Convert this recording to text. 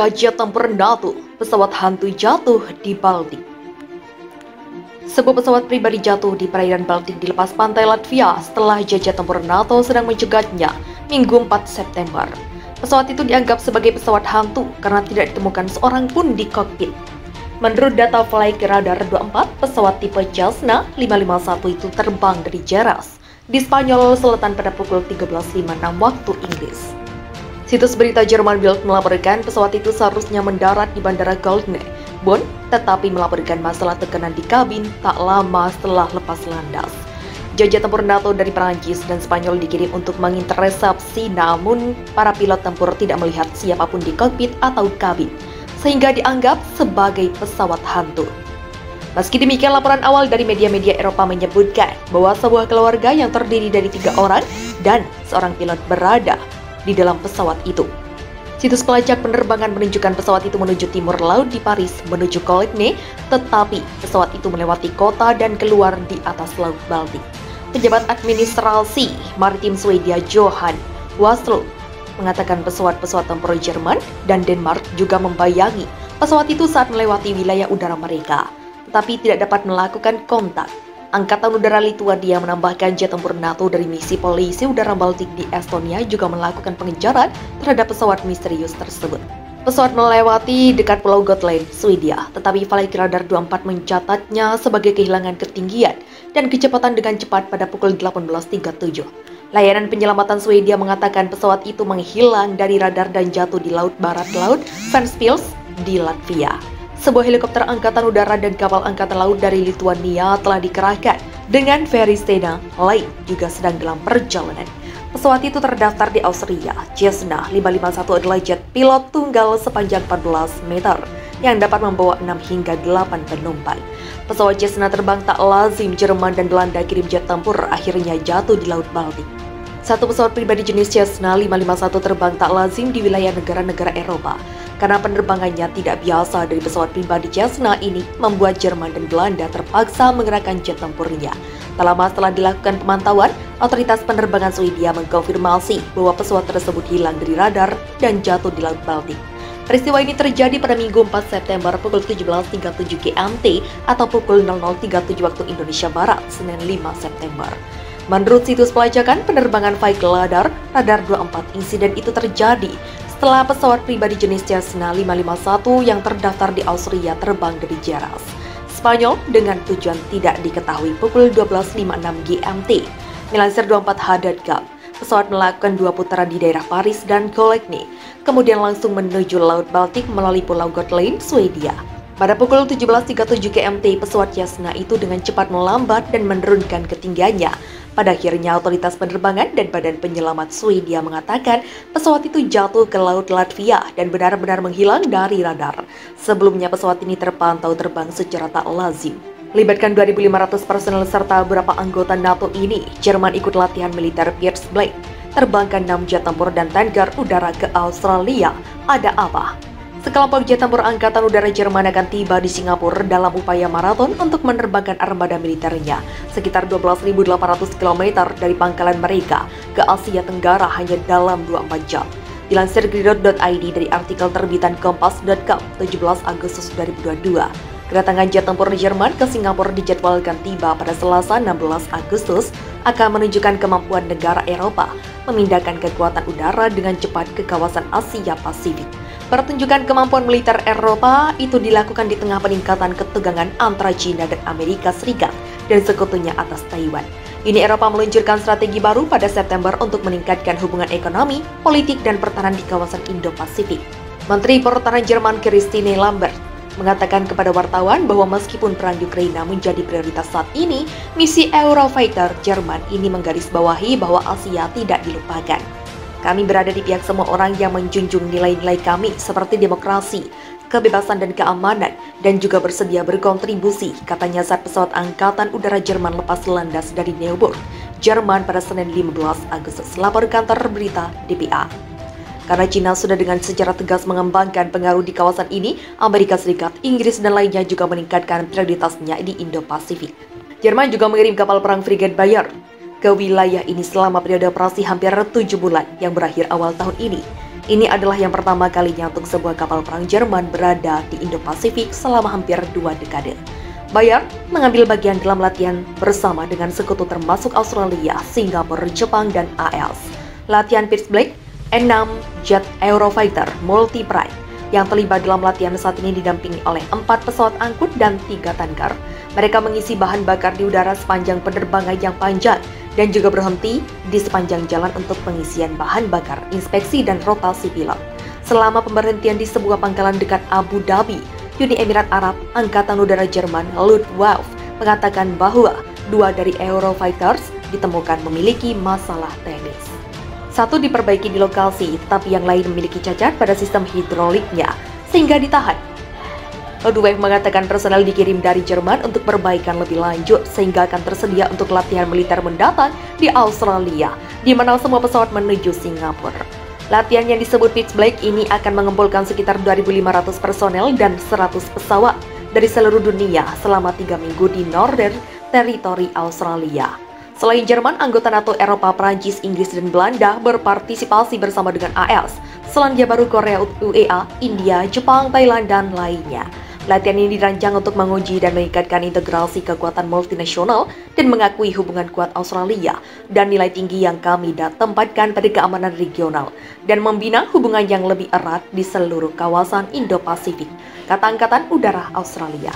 Apakah jet tempur NATO, pesawat hantu jatuh di Baltik? Sebuah pesawat pribadi jatuh di perairan Baltik di lepas pantai Latvia setelah jet tempur NATO sedang mencegatnya Minggu 4 September. Pesawat itu dianggap sebagai pesawat hantu karena tidak ditemukan seorang pun di kokpit. Menurut data Flight Radar 24, pesawat tipe Cessna 551 itu terbang dari Jerez di Spanyol Selatan pada pukul 13.56 waktu Inggris. Situs berita Jerman Bild melaporkan pesawat itu seharusnya mendarat di Bandara Goldene, Bonn, tetapi melaporkan masalah tekanan di kabin tak lama setelah lepas landas. Jet tempur NATO dari Perancis dan Spanyol dikirim untuk menginterseps, namun para pilot tempur tidak melihat siapapun di kokpit atau kabin, sehingga dianggap sebagai pesawat hantu. Meski demikian, laporan awal dari media-media Eropa menyebutkan bahwa sebuah keluarga yang terdiri dari 3 orang dan seorang pilot berada di dalam pesawat itu. Situs pelacak penerbangan menunjukkan pesawat itu menuju timur laut di Paris menuju Cologne, tetapi pesawat itu melewati kota dan keluar di atas laut Baltik. Pejabat administrasi maritim Swedia Johan Waslund mengatakan pesawat-pesawat tempur Jerman dan Denmark juga membayangi pesawat itu saat melewati wilayah udara mereka, tetapi tidak dapat melakukan kontak. Angkatan Udara Lithuania menambahkan jet tempur NATO dari misi polisi udara Baltik di Estonia juga melakukan pengejaran terhadap pesawat misterius tersebut. Pesawat melewati dekat Pulau Gotland, Swedia, tetapi Flight Radar 24 mencatatnya sebagai kehilangan ketinggian dan kecepatan dengan cepat pada pukul 18.37. Layanan penyelamatan Swedia mengatakan pesawat itu menghilang dari radar dan jatuh di laut barat laut Ventspils di Latvia. Sebuah helikopter angkatan udara dan kapal angkatan laut dari Lithuania telah dikerahkan dengan Ferry Stena Line juga sedang dalam perjalanan. Pesawat itu terdaftar di Austria. Cessna 551 adalah jet pilot tunggal sepanjang 14 meter yang dapat membawa 6 hingga 8 penumpang. Pesawat Cessna terbang tak lazim Jerman dan Belanda kirim jet tempur akhirnya jatuh di Laut Baltik. Satu pesawat pribadi jenis Cessna 551 terbang tak lazim di wilayah negara-negara Eropa. Karena penerbangannya tidak biasa dari pesawat pribadi Cessna ini membuat Jerman dan Belanda terpaksa mengerahkan jet tempurnya. Tak lama setelah dilakukan pemantauan, otoritas penerbangan Swedia mengkonfirmasi bahwa pesawat tersebut hilang dari radar dan jatuh di Laut Baltik. Peristiwa ini terjadi pada Minggu 4 September pukul 17.37 GMT atau pukul 00.37 waktu Indonesia Barat, Senin 5 September. Menurut situs pelacakan penerbangan Flight Radar 24, insiden itu terjadi setelah pesawat pribadi jenis Cessna 551 yang terdaftar di Austria terbang dari Jerez, Spanyol dengan tujuan tidak diketahui pukul 12.56 GMT. Melansir 24h.com, pesawat melakukan 2 putaran di daerah Paris dan Cologne, kemudian langsung menuju Laut Baltik melalui Pulau Gotland, Swedia. Pada pukul 17.37 GMT, pesawat Cessna itu dengan cepat melambat dan menurunkan ketinggiannya. Pada akhirnya, otoritas penerbangan dan Badan Penyelamat Swedia mengatakan pesawat itu jatuh ke Laut Latvia dan benar-benar menghilang dari radar. Sebelumnya, pesawat ini terpantau terbang secara tak lazim. Melibatkan 2.500 personel serta beberapa anggota NATO ini, Jerman ikut latihan militer Pierce Blake, terbangkan 6 jet tempur dan tanker udara ke Australia. Ada apa? Sekelompok jet tempur Angkatan Udara Jerman akan tiba di Singapura dalam upaya maraton untuk menerbangkan armada militernya sekitar 12.800 km dari pangkalan mereka ke Asia Tenggara hanya dalam 24 jam. Dilansir Gridot.id dari artikel terbitan Kompas.com 17 Agustus 2022, kedatangan jet tempur Jerman ke Singapura dijadwalkan tiba pada Selasa 16 Agustus akan menunjukkan kemampuan negara Eropa memindahkan kekuatan udara dengan cepat ke kawasan Asia Pasifik. Pertunjukan kemampuan militer Eropa itu dilakukan di tengah peningkatan ketegangan antara China dan Amerika Serikat dan sekutunya atas Taiwan. Ini Eropa meluncurkan strategi baru pada September untuk meningkatkan hubungan ekonomi, politik, dan pertahanan di kawasan Indo-Pasifik. Menteri Pertahanan Jerman Christine Lambert mengatakan kepada wartawan bahwa meskipun perang Ukraina menjadi prioritas saat ini, misi Eurofighter Jerman ini menggarisbawahi bahwa Asia tidak dilupakan. Kami berada di pihak semua orang yang menjunjung nilai-nilai kami seperti demokrasi, kebebasan dan keamanan, dan juga bersedia berkontribusi, katanya saat pesawat Angkatan Udara Jerman lepas landas dari Neuburg, Jerman pada Senin 15 Agustus, lapor kantor berita DPA. Karena China sudah dengan secara tegas mengembangkan pengaruh di kawasan ini, Amerika Serikat, Inggris, dan lainnya juga meningkatkan prioritasnya di Indo-Pasifik. Jerman juga mengirim kapal perang frigat Bayern ke wilayah ini selama periode operasi hampir 7 bulan yang berakhir awal tahun ini. Ini adalah yang pertama kalinya untuk sebuah kapal perang Jerman berada di Indo-Pasifik selama hampir 2 dekade. Bayern mengambil bagian dalam latihan bersama dengan sekutu termasuk Australia, Singapura, Jepang, dan AS. Latihan Pitch Black, 6 jet Eurofighter multi-pride yang terlibat dalam latihan saat ini didampingi oleh 4 pesawat angkut dan 3 tanker. Mereka mengisi bahan bakar di udara sepanjang penerbangan yang panjang dan juga berhenti di sepanjang jalan untuk pengisian bahan bakar, inspeksi, dan rotasi pilot. Selama pemberhentian di sebuah pangkalan dekat Abu Dhabi, Uni Emirat Arab, Angkatan Udara Jerman, Luftwaffe, mengatakan bahwa 2 dari Eurofighters ditemukan memiliki masalah teknis. Satu diperbaiki di lokasi, tetapi yang lain memiliki cacat pada sistem hidroliknya, sehingga ditahan. Luftwaffe mengatakan personel dikirim dari Jerman untuk perbaikan lebih lanjut, sehingga akan tersedia untuk latihan militer mendatang di Australia, di mana semua pesawat menuju Singapura. Latihan yang disebut Pitch Black ini akan mengumpulkan sekitar 2.500 personel dan 100 pesawat dari seluruh dunia selama 3 minggu di Northern Territory Australia. Selain Jerman, anggota NATO Eropa, Prancis, Inggris, dan Belanda berpartisipasi bersama dengan AS, Selandia Baru, Korea, UEA, India, Jepang, Thailand, dan lainnya. Latihan ini dirancang untuk menguji dan meningkatkan integrasi kekuatan multinasional dan mengakui hubungan kuat Australia dan nilai tinggi yang kami tempatkan pada keamanan regional dan membina hubungan yang lebih erat di seluruh kawasan Indo-Pasifik, kata Angkatan Udara Australia.